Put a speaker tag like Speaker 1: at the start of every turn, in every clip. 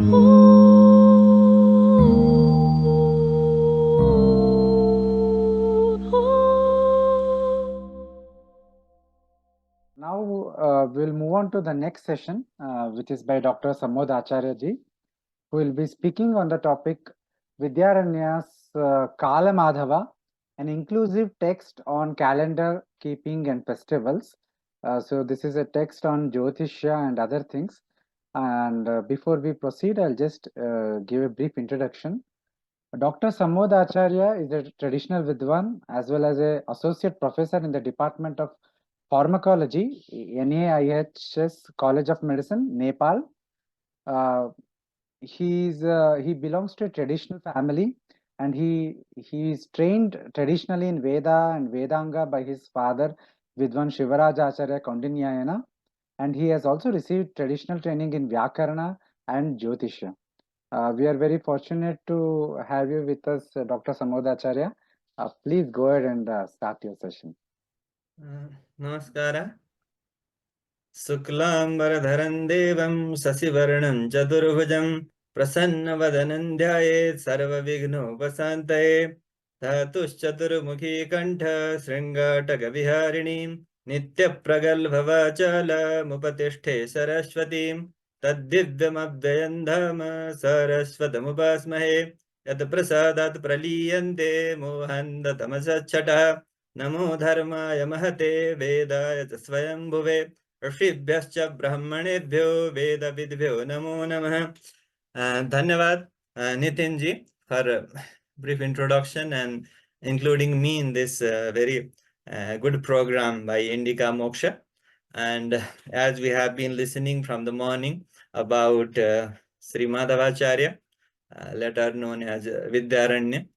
Speaker 1: Now we'll move on to the next session, which is by Dr. Sammodacharya ji, who will be speaking on the topic Vidyaranya's Kāla-Mādhava, an inclusive text on calendar keeping and festivals. So this is a text on Jyotishya and other things. And before we proceed, I'll just give a brief introduction. Dr. Sammodacharya is a traditional Vidwan as well as an associate professor in the Department of Pharmacology, NAIHS College of Medicine, Nepal. He belongs to a traditional family, and he is trained traditionally in Veda and Vedanga by his father, Vidwan Shivaraja Acharya Kaundinyayana, and he has also received traditional training in Vyakarana and Jyotishya. We are very fortunate to have you with us, Dr. Sammodacharya. Please go ahead and start your session.
Speaker 2: Namaskara. Suklambaradharan devam sasivarnam chaturvujam prasannavadanam dhyayet sarvavighnopashantaye dhatushchaturmukhi kantha sringatagaviharini nityapragalbhavachala mupatishte saraswatim taddivyamabdayan dhama saraswatamupasmahe yat prasadat praliyante mohandatamashachata Namo dharmaya mahate vedaya swayam bhuve ऋषिभ्यश्च ब्रह्मणेभ्यो veda vidbhyo namo namah. Dhanyavad Nitin ji for a brief introduction and including me in this very good program by Indica Moksha. And as we have been listening from the morning about Sri Madhavacharya, later known as Vidyaranya,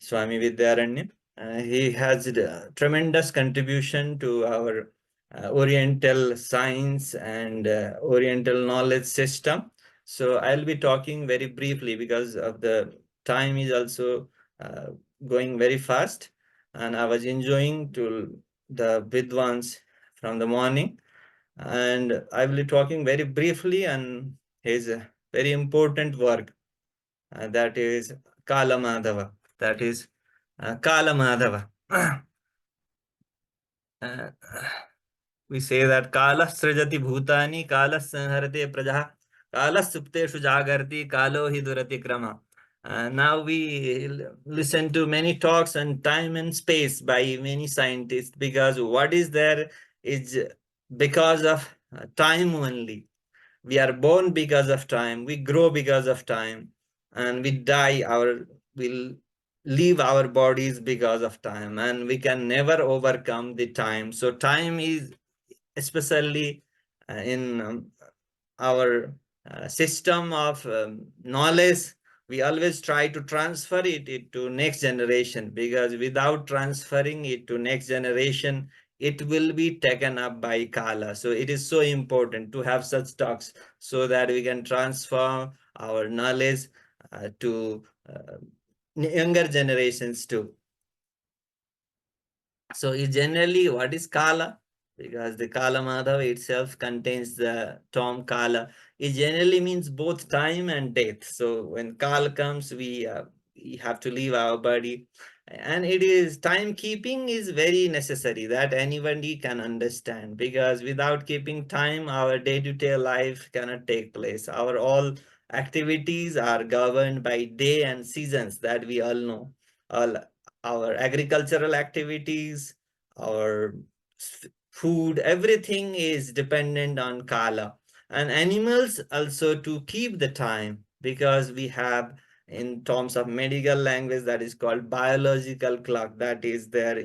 Speaker 2: Swami Vidyaranya, he has a tremendous contribution to our Oriental science and Oriental knowledge system. So I'll be talking very briefly because of the time is also going very fast, and I was enjoying to the Vidwans from the morning, and I will be talking very briefly on his very important work, that is Kāla-Mādhava. That is Kāla-Mādhava. We say that Kala srijati bhutani, Kala sanharate prajaha, Kala supteshu jagarti, Kalo hi durati krama. Now we listen to many talks on time and space by many scientists, because what is there is because of time only. We are born because of time, we grow because of time, and we die, we'll leave our bodies because of time, and we can never overcome the time. So time is especially in our system of knowledge, we always try to transfer it to next generation, because without transferring it to next generation, it will be taken up by Kala. So it is so important to have such talks so that we can transfer our knowledge to younger generations too. So generally, what is Kala? Because the Kāla-Mādhava itself contains the term Kala. It generally means both time and death. So when Kala comes, we have to leave our body. And it is, timekeeping is very necessary, that anybody can understand, because without keeping time, our day-to-day life cannot take place. Our all activities are governed by day and seasons, that we all know. All our agricultural activities, our food, everything is dependent on Kala. And animals also to keep the time, because we have, in terms of medical language, that is called biological clock, that is there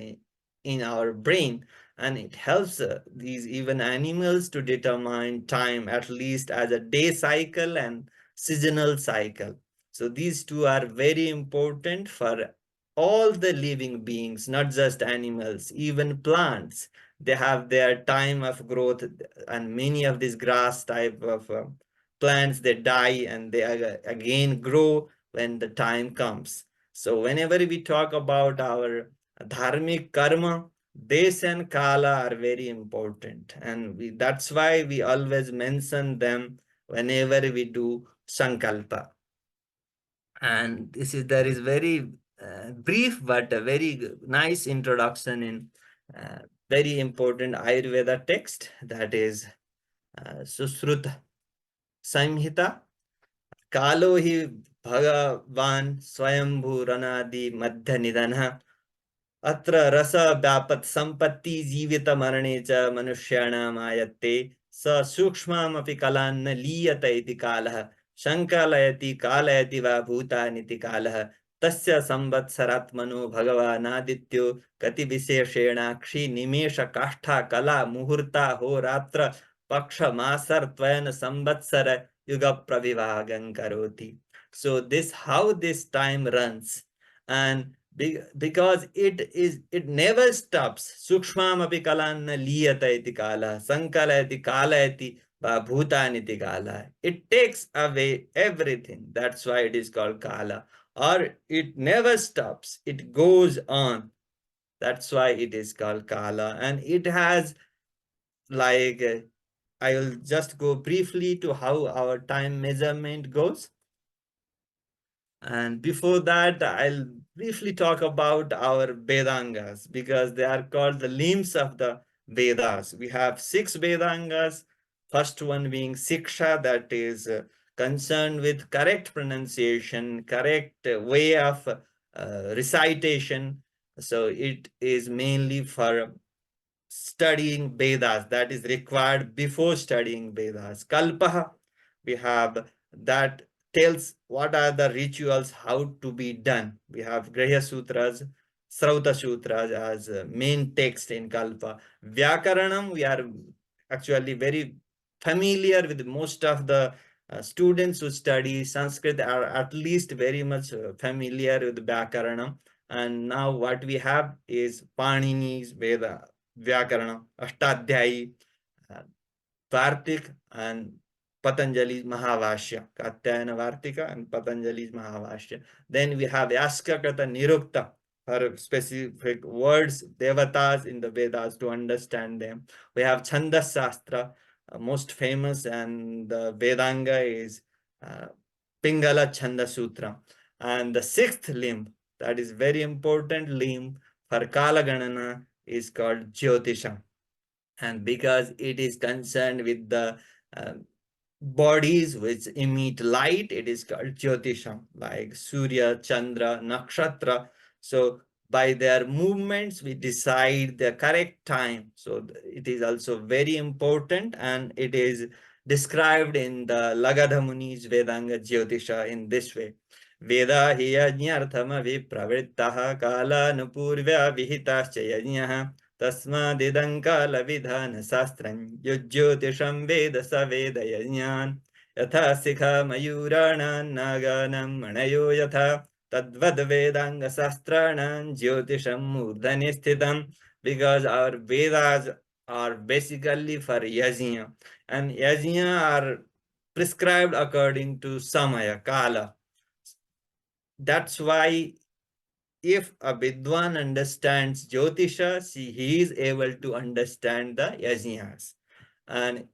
Speaker 2: in our brain, and it helps these even animals to determine time, at least as a day cycle and seasonal cycle. So these two are very important for all the living beings, not just animals, even plants. They have their time of growth, and many of these grass type of plants, they die and they again grow when the time comes. So whenever we talk about our dharmic karma, Desh and Kala are very important, and that's why we always mention them whenever we do Sankalpa. And there is very brief but a very nice introduction in very important Ayurveda text, that is Susruta Samhita. Kalo hi Bhagavan Swayambhu Ranadi Madhya Nidana Atra rasa vyapat sampatti jivita marane cha manushyana ayate sa sukshmam api kalanna liyata iti kalah shankalayati kalayati va bhutani kalah tasya samvatsaratmano bhagavanadityo kati visheshena kshi nimesha kashtha kala muhurta ho ratra paksha masar tvayana samvatsara yuga pravivagam karoti. So this how this time runs, and because it never stops. Sukshmam api kalanna liyata iti kala sankalayati kalayati va bhutani iti kala. It takes away everything. That's why it is called kala. Or it never stops. It goes on. That's why it is called kala. And it has, like, I will just go briefly to how our time measurement goes. And before that, I'll briefly talk about our Vedangas, because they are called the limbs of the Vedas. We have 6 Vedangas. First one being Siksha, that is concerned with correct pronunciation, correct way of recitation. So it is mainly for studying Vedas, that is required before studying Vedas. Kalpaha, we have that tells what are the rituals, how to be done. We have Grahya Sutras, Srauta Sutras as main text in Kalpa. Vyakaranam, we are actually very familiar with most of the students who study Sanskrit are at least very much familiar with Vyakaranam. And now what we have is Panini's Veda, Vyakarana, Ashtadhyayi, Vartik, and Patanjali's Mahavashya, Katyayana Vartika and Patanjali's Mahavashya. Then we have Yaskakata Nirukta, for specific words, devatas in the Vedas to understand them. We have Chanda-Sastra, most famous, and the Vedanga is Pingala Chanda Sutra. And the 6th limb, that is very important limb for Kala Ganana, is called Jyotishya. And because it is concerned with the bodies which emit light, it is called Jyotishya, like Surya, Chandra, Nakshatra. So by their movements, we decide the correct time. So it is also very important, and it is described in the Lagadha Muni's Vedanga Jyotishya in this way. Veda hi yajñarthama vipravrittaha kala nupurvya vihitascha yajñaha tasmadidam kala vidhana sastram yujyotisham veda sa veda yajñan yatha sikha mayuranan naganam manayo yatha tadvad vedanga sastranam jyotisham murdhani sthitam. Because our Vedas are basically for yajna, and yajna are prescribed according to samaya, kala. That's why if a Vidwan understands Jyotisha, he is able to understand the yajnas. And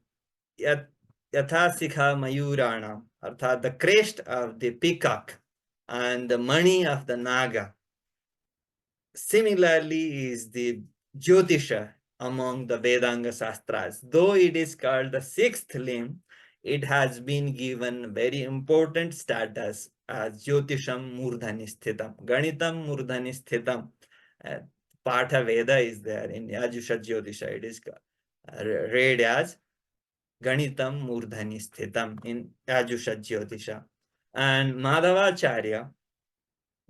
Speaker 2: yatha sikha mayurana, arthat the crest of the peacock and the money of the naga. Similarly is the Jyotisha among the Vedanga Sastras. Though it is called the 6th limb, it has been given very important status as Jyotisham Murdhani Sthitam. Ganitam Murdhani Sthitam. Patha Veda is there in Yajusha Jyotisha. It is read as Ganitam Murdhani Sthitam in Yajusha Jyotisha. And Madhavacharya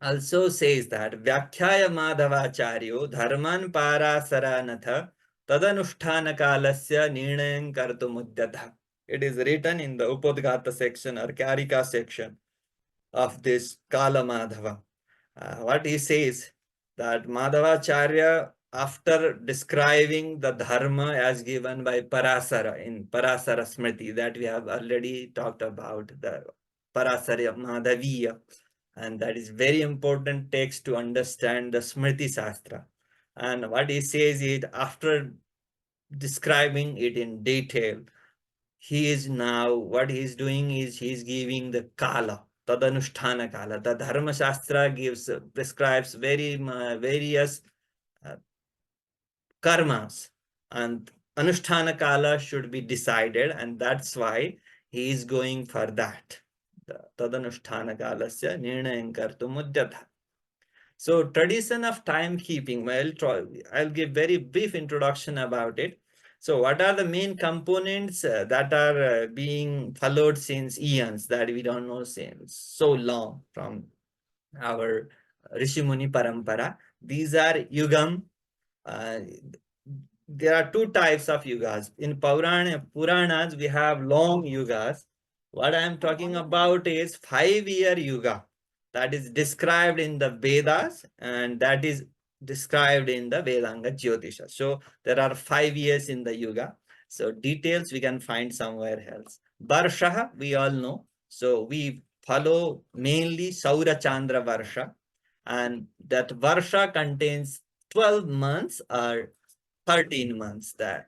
Speaker 2: also says that Vyakhya Madhavacharyo Dharman Parashara natha tadanusthana kalasya nirnayam kartumudyatha. It is written in the Upadghata section or Karika section of this Kāla-Mādhava. What he says, that Madhavacharya, after describing the dharma as given by Parashara in Parashara Smriti, that we have already talked about, the Parashara Madhaviya, and that is very important text to understand the Smriti Sastra. And what he says is, after describing it in detail, he is now, what he is doing is he is giving the Kala, Tadanusthana Kala. The Dharmashastra prescribes various karmas, and Anusthana Kala should be decided, and that's why he is going for that. Tadanusthana Kalasya Nirnayam Kartum Udyatha. So tradition of timekeeping, I'll give very brief introduction about it. So what are the main components that are being followed since eons, that we don't know since so long from our Rishimuni Parampara? These are Yugam. There are two types of yugas. In Puranas, we have long yugas. What I am talking about is 5-year yuga that is described in the Vedas, and that is described in the Vedanga Jyotishya. So there are 5 years in the yuga. So details we can find somewhere else. Varsha, we all know. So we follow mainly Saura Chandra Varsha, and that Varsha contains 12 months or 13 months. That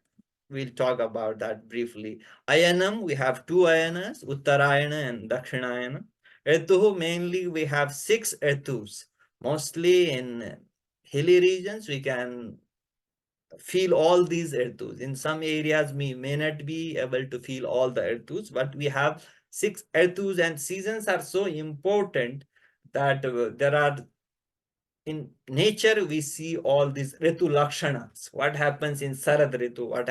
Speaker 2: we'll talk about that briefly. Ayanam, we have two ayanas, Uttarayana and Dakshinayana. Rituhu, mainly we have 6 ritus. Mostly in hilly regions, we can feel all these ritus. In some areas, we may not be able to feel all the ritus, but we have 6 ritus, and seasons are so important that there are, in nature, we see all these Ritu Lakshanas. What happens in Sarad Ritu,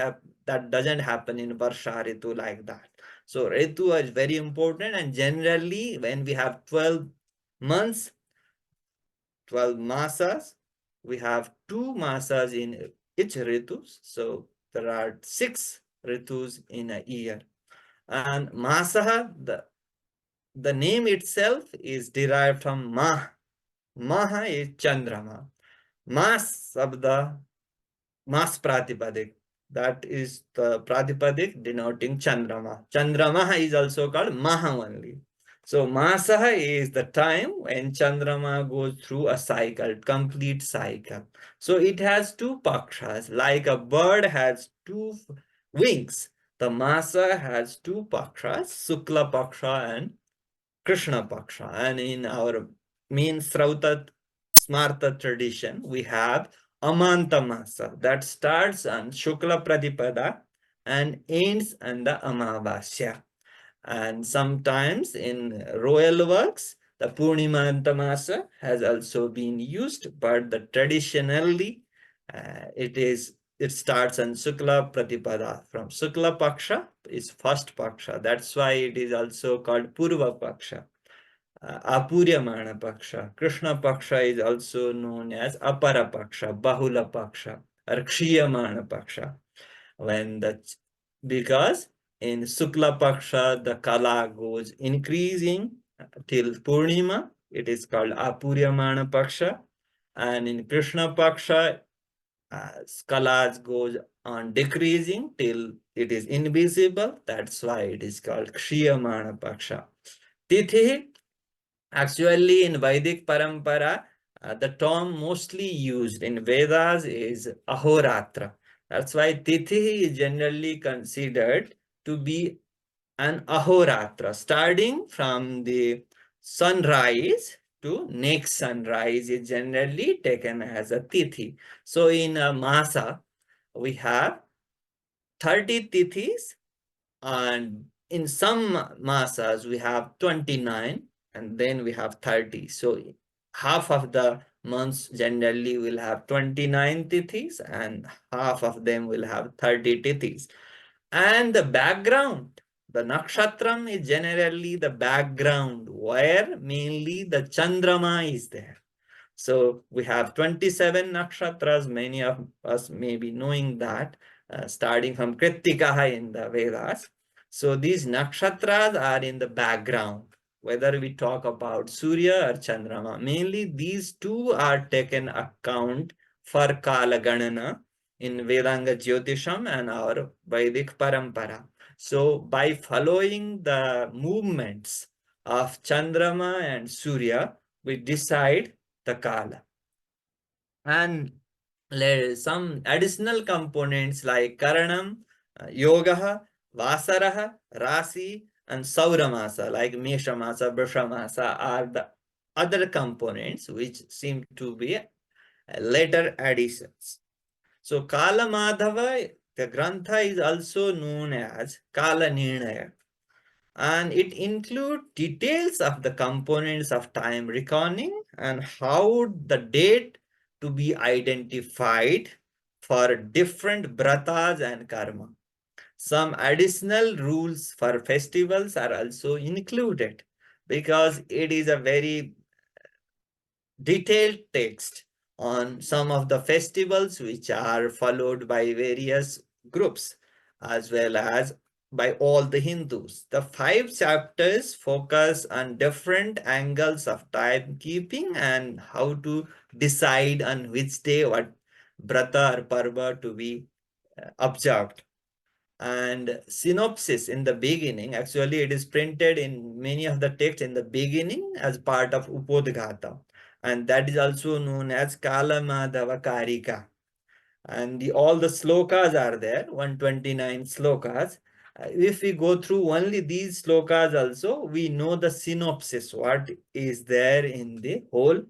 Speaker 2: that doesn't happen in Varsha Ritu like that. So Ritu is very important, and generally when we have 12 months, 12 masas, we have 2 masas in each Ritus. So there are 6 Ritus in a year. And Masaha, the name itself is derived from Mah. Maha is Chandrama. Mas Sabda, Mas Pratipadik. That is the Pratipadik denoting Chandrama. Chandrama is also called Maha only. So Masaha is the time when Chandrama goes through a cycle, complete cycle. So it has 2 pakshas. Like a bird has 2 wings, the Masa has 2 pakshas, Sukla Paksha and Krishna Paksha. And in our main Srauta Smarta tradition, we have Amanta Masa that starts on Shukla Pradipada and ends on the Amavasya. And sometimes in royal works, the Purnima Masa has also been used, but traditionally it starts on Sukla Pratipada. From Sukla Paksha is first Paksha. That's why it is also called Purva Paksha. Apuryamana Paksha. Krishna Paksha is also known as Apara Paksha, Bahula Paksha, or Kshiyamana Paksha. Because in Sukla Paksha, the Kala goes increasing till Purnima. It is called Apuryamana Paksha. And in Krishna Paksha, Kalas goes on decreasing till it is invisible. That's why it is called Kshiyamana Paksha. Tithi, actually in Vedic Parampara, the term mostly used in Vedas is Ahoratra. That's why Tithi is generally considered to be an Ahoratra. Starting from the sunrise to next sunrise is generally taken as a Tithi. So in a Masa, we have 30 Tithis, and in some Masas, we have 29, and then we have 30. So half of the months generally will have 29 Tithis, and half of them will have 30 Tithis. And the background, the nakshatram is generally the background where mainly the Chandrama is there. So we have 27 nakshatras. Many of us may be knowing that, starting from Kritikaha in the Vedas. So these nakshatras are in the background, whether we talk about Surya or Chandrama. Mainly these two are taken account for Kala Ganana in Vedanga Jyotisham and our Vedic Parampara. So by following the movements of Chandrama and Surya, we decide the Kala. And some additional components like Karanam, Yoga, Vasaraha, Rasi, and Sauramasa, like Meshamasa, Vrishamasa, are the other components which seem to be later additions. So Kāla-Mādhava, the Grantha, is also known as Kāla-Nirnaya, and it includes details of the components of time reckoning and how the date to be identified for different bratas and karma. Some additional rules for festivals are also included because it is a very detailed text on some of the festivals which are followed by various groups as well as by all the Hindus. The 5 chapters focus on different angles of timekeeping and how to decide on which day what brata or parva to be observed. And synopsis in the beginning, actually it is printed in many of the texts in the beginning as part of Upodghata, and that is also known as Kāla-Mādhava Karika. And all the slokas are there, 129 slokas. If we go through only these slokas also, we know the synopsis, what is there in the whole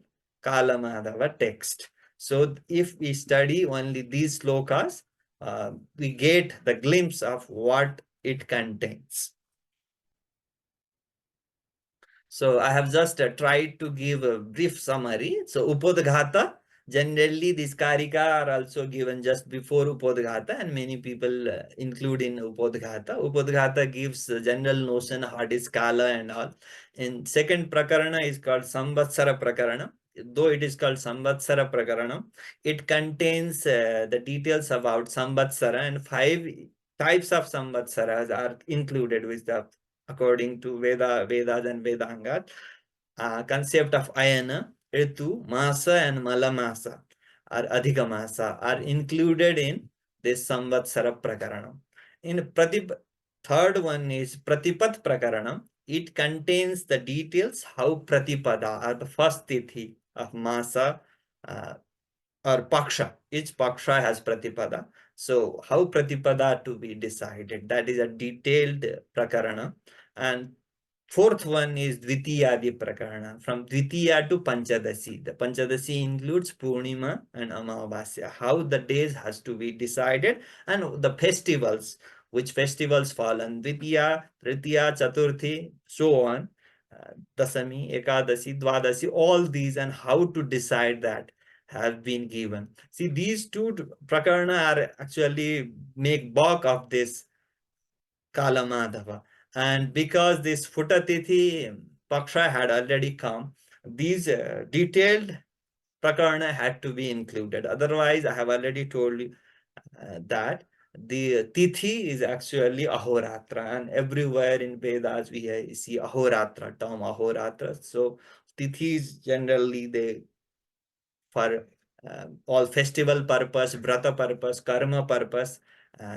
Speaker 2: Kāla-Mādhava text. So if we study only these slokas, we get the glimpse of what it contains. So I have just tried to give a brief summary. So Upodghata, generally these karika are also given just before Upodghata, and many people include in Upodghata. Upodghata gives a general notion what is Kala and all. In second Prakarana is called Samvatsara Prakarana. Though it is called Samvatsara Prakarana, it contains the details about Samvatsara, and 5 types of Samvatsaras are included with the according to Vedas and Vedangas. Concept of Ayana, Ritu, Masa and Malamasa or Adhikamasa are included in this Samvatsara Prakarana. In third one is Pratipat Prakarana. It contains the details how Pratipada or the first tithi of Masa or Paksha. Each Paksha has Pratipada. So how Pratipada to be decided? That is a detailed Prakarana. And fourth one is Dvitiyadi Prakarana, from Dvitiya to Panchadasi. The Panchadasi includes Purnima and Amavasya, how the days has to be decided, and the festivals, which festivals fall on Dvitiya, Tritiya, Chaturthi, so on, Dasami, Ekadasi, Dwadasi, all these, and how to decide that have been given. See, these two Prakarana are actually make bulk of this Kāla-Mādhava. And because this Phutatithi Paksha had already come, these detailed Prakarana had to be included. Otherwise, I have already told you that the Tithi is actually Ahoratra, and everywhere in Vedas we see Ahoratra, term Ahoratra. So Tithis generally they for all festival purpose, brata purpose, karma purpose,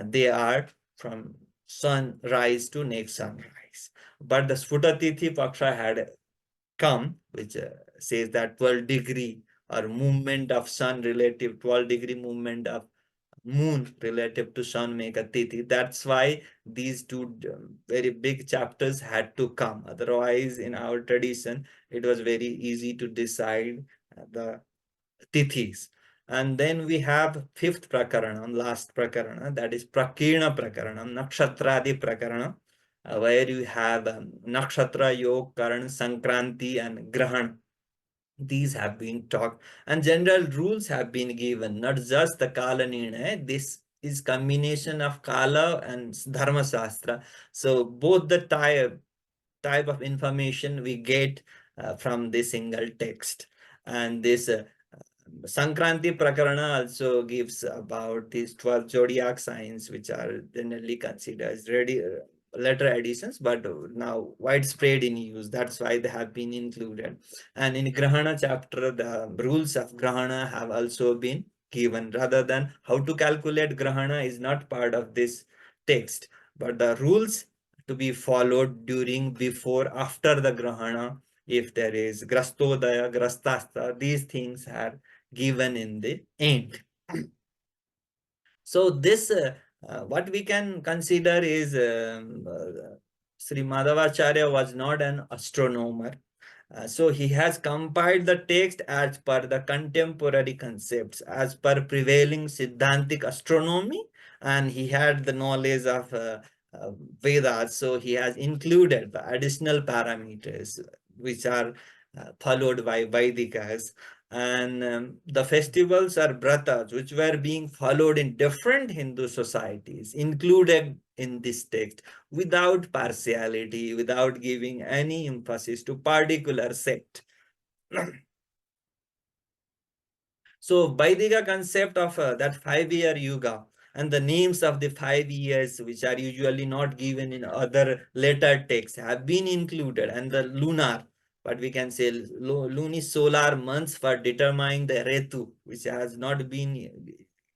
Speaker 2: they are from sunrise to next sunrise. But the Sphutatithi Paksha had come, which says that 12-degree or movement of sun relative 12-degree movement of moon relative to sun make a tithi. That's why these two very big chapters had to come. Otherwise, in our tradition, it was very easy to decide the tithis. And then we have 5th Prakarana, last Prakarana, that is Prakirna Prakarana, Nakshatradi Prakarana, where you have Nakshatra, Yog, Karan, Sankranti, and Grahan. These have been talked, and general rules have been given, not just the Kala Nirnaya. This is combination of Kala and Dharmashastra. So both the type of information we get from this single text. And this Sankranti Prakarana also gives about these 12 zodiac signs, which are generally considered as letter additions, but now widespread in use. That's why they have been included. And in Grahana chapter, the rules of Grahana have also been given. Rather than how to calculate Grahana is not part of this text, but the rules to be followed during, before, after the Grahana, if there is Grastodaya, Grastasta, these things are given in the end. So this What we can consider is Sri Madhavacharya was not an astronomer. So he has compiled the text as per the contemporary concepts, as per prevailing Siddhantic astronomy, and he had the knowledge of Vedas, so he has included the additional parameters which are followed by Vaidikas. And the festivals are bratas, which were being followed in different Hindu societies, included in this text, without partiality, without giving any emphasis to particular sect. So Vaidika concept of that 5-year yuga and the names of the 5 years, which are usually not given in other later texts, have been included, and the lunar, what we can say, lunisolar months for determining the Ritu, which has not been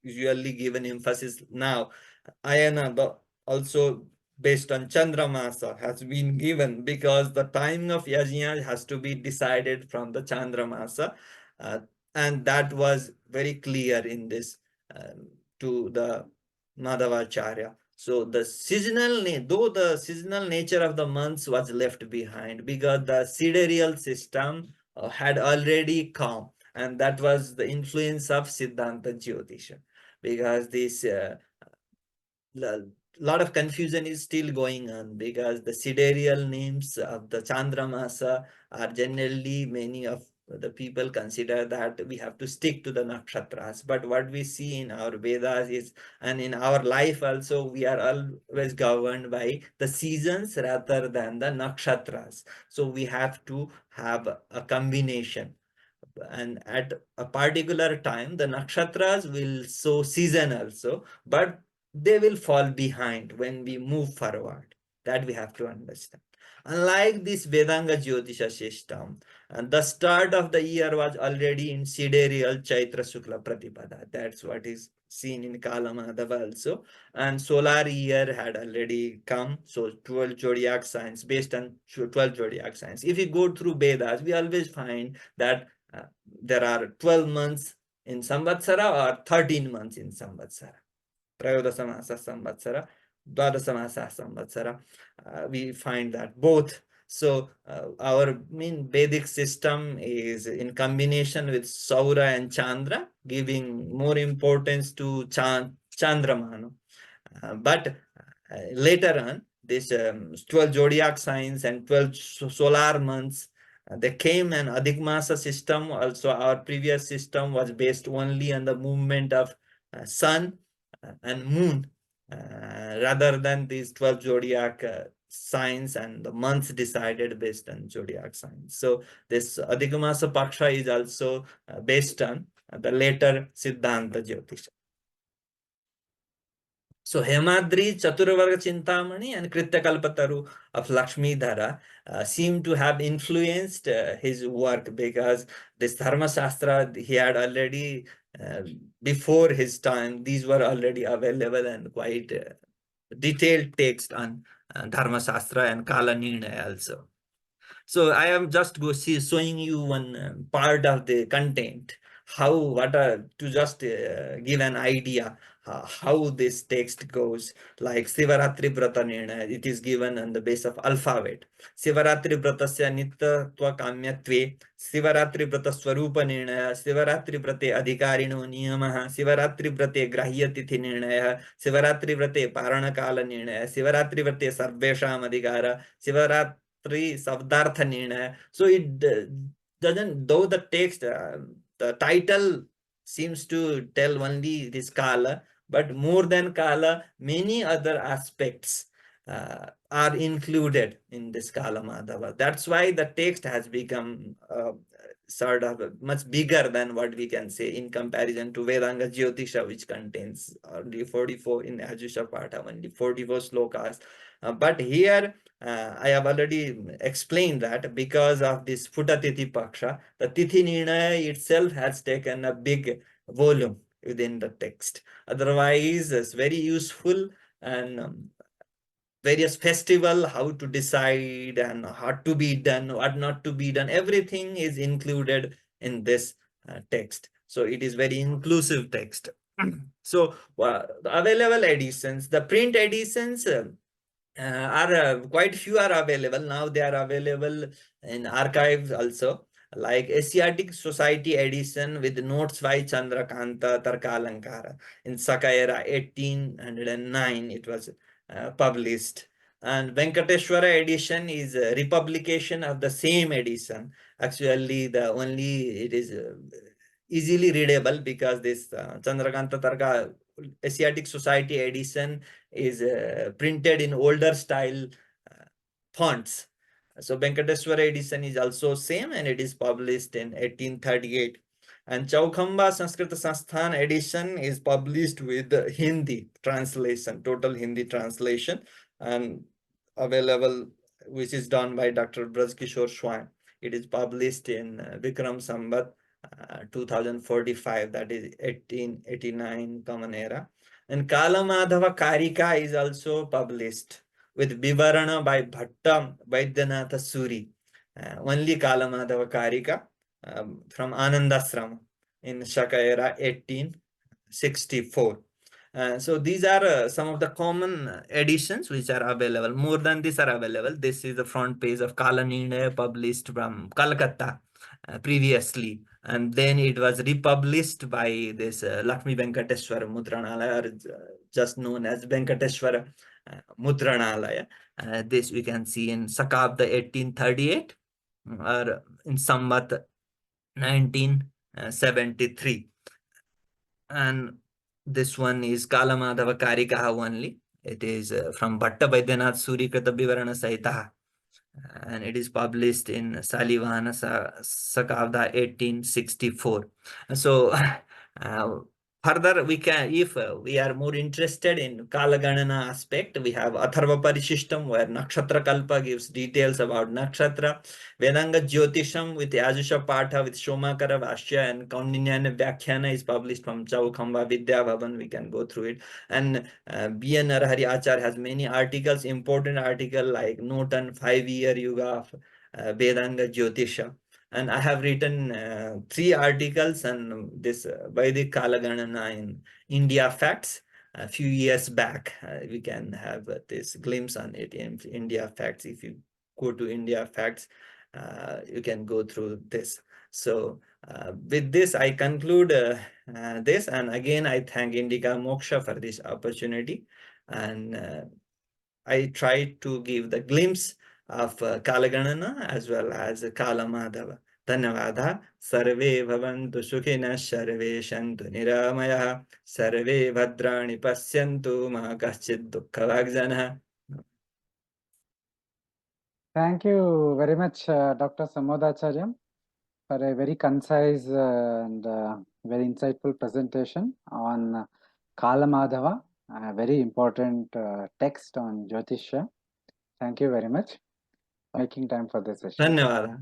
Speaker 2: usually given emphasis now. Ayana, also based on Chandramasa, has been given because the timing of yajna has to be decided from the Chandramasa. And that was very clear in this to the Madhavacharya. So the seasonal, though the seasonal nature of the months was left behind because the sidereal system had already come, and that was the influence of Siddhanta Jyotishya, because this lot of confusion is still going on because the sidereal names of the Chandramasa are generally, many of the people consider that we have to stick to the nakshatras. But what we see in our Vedas is, and in our life also, we are always governed by the seasons rather than the nakshatras. So we have to have a combination. And at a particular time, the nakshatras will show season also, but they will fall behind when we move forward. That we have to understand. Unlike this Vedanga Jyotisha system, the start of the year was already in sidereal Chaitra Shukla Pratipada. That's what is seen in Kāla-Mādhava also. And solar year had already come. So 12 zodiac signs, based on 12 zodiac signs. If you go through Vedas, we always find that there are 12 months in Samvatsara or 13 months in Samvatsara. Trayodasamasa Samvatsara, Dvadasamasa Samvatsara. We find that both. So our main Vedic system is in combination with Saura and Chandra, giving more importance to Chandramana. But later on, this 12 zodiac signs and 12 solar months, they came, an Adhikmasa system. Also, our previous system was based only on the movement of sun and moon, rather than these 12 zodiac signs and the months decided based on zodiac signs. So this Adhikmasa Paksha is also based on the later Siddhanta Jyotisha. So Hemadri, Chaturvarga Chintamani, and Krityakalpataru of Lakshmidhara seem to have influenced his work, because this Dharmashastra he had already, before his time, these were already available, and quite detailed text on Dharmashastra and Kāla-Nirnaya also. So I am just showing you one part of the content, to just give an idea how this text goes. Like Sivaratri Vrata Nirnaya, it is given on the base of alphabet. Sivaratri Vratasya Nittatva Kamyatve, Sivaratri Vrata Swarupa Nirnaya, Sivaratri Vrate Adhikarino Niyamaha, Sivaratri Vrate Grahya Tithi Nirnaya, Sivaratri Vrate Parana Kala Nirnaya, Sivaratri Vrate Sarvesham Adhikara, Sivaratri Savdartha Nirnaya. So it doesn't, though the text, the title seems to tell only this Kala, but more than Kala, many other aspects are included in this Kāla-Mādhava. That's why the text has become sort of much bigger than what we can say in comparison to Vedanga Jyotisha, which contains only 44 in Ajusha Patha, only 44 slokas. But here, I have already explained that because of this Phuta Tithi Paksha, the Tithi Nirnaya itself has taken a big volume within the text. Otherwise, it's very useful, and various festival, how to decide and what to be done, what not to be done, everything is included in this text. So it is very inclusive text. So the available editions, the print editions are quite few are available now. They are available in archives also, like Asiatic Society edition with notes by Chandrakanta Tarkalankara in Sakaira 1809 it was published. And Venkateshwara edition is a republication of the same edition. Actually, the only it is easily readable because this Chandrakanta Tarka Asiatic Society edition is printed in older style fonts. So Venkateswara edition is also same, and it is published in 1838. And Chaukhamba Sanskrit Sansthan edition is published with Hindi translation, total Hindi translation, and available, which is done by Dr. Braj Kishore Swami. It is published in Vikram Sambat 2045, that is 1889 Common Era. And Kāla-Mādhava Karika is also published with Vivarana by Bhatta Vaidyanath Suri. Only Kāla-Mādhava Karika from Anandasrama in Shaka era 1864. So these are some of the common editions which are available. More than this are available. This is the front page of Kāla-Nirnaya, published from Calcutta previously, and then it was republished by this Lakshmi Venkateshwara Mudranalaya, or just known as Venkateshwara Mudranalaya. This we can see in Sakabda 1838 or in Samvat 1973. And this one is Kāla-Mādhava Karikaha only. It is from Bhatta Vaidyanath Suri Krita Vivarana Sahitaha. And it is published in Salivana Sakavda 1864. So further we can, if we are more interested in Kala-Ganana aspect, we have Atharva Parishishtam, where Nakshatra Kalpa gives details about Nakshatra, Vedanga Jyotisham with Yajusha Patha with Shomakara Vashya, and Kaundinya and Vyakarana is published from Chaukhamba Vidya Bhavan. We can go through it. And B.N. Narahari Acharya has many articles, important article like Note on 5-year Yuga of Vedanga Jyotishya. And I have written 3 articles on this Vedic Kala-Ganana in India Facts a few years back. We can have this glimpse on it in India Facts. If you go to India Facts, you can go through this. So with this, I conclude this. And again, I thank Indica Moksha for this opportunity. And I try to give the glimpse of Kala-Ganana as well as Kāla-Mādhava. Dhanyavada. Sarve bhavantu sukhina, sarve shantu niramaya, sarve bhadrani pasyantu, ma kaschid dukkhavagjanah.
Speaker 1: Thank you very much, Dr. Sammodacharya, for a very concise and very insightful presentation on Kāla-Mādhava, a very important text on Jyotishya. Thank you very much for making time for this session.
Speaker 2: Dhanyavada.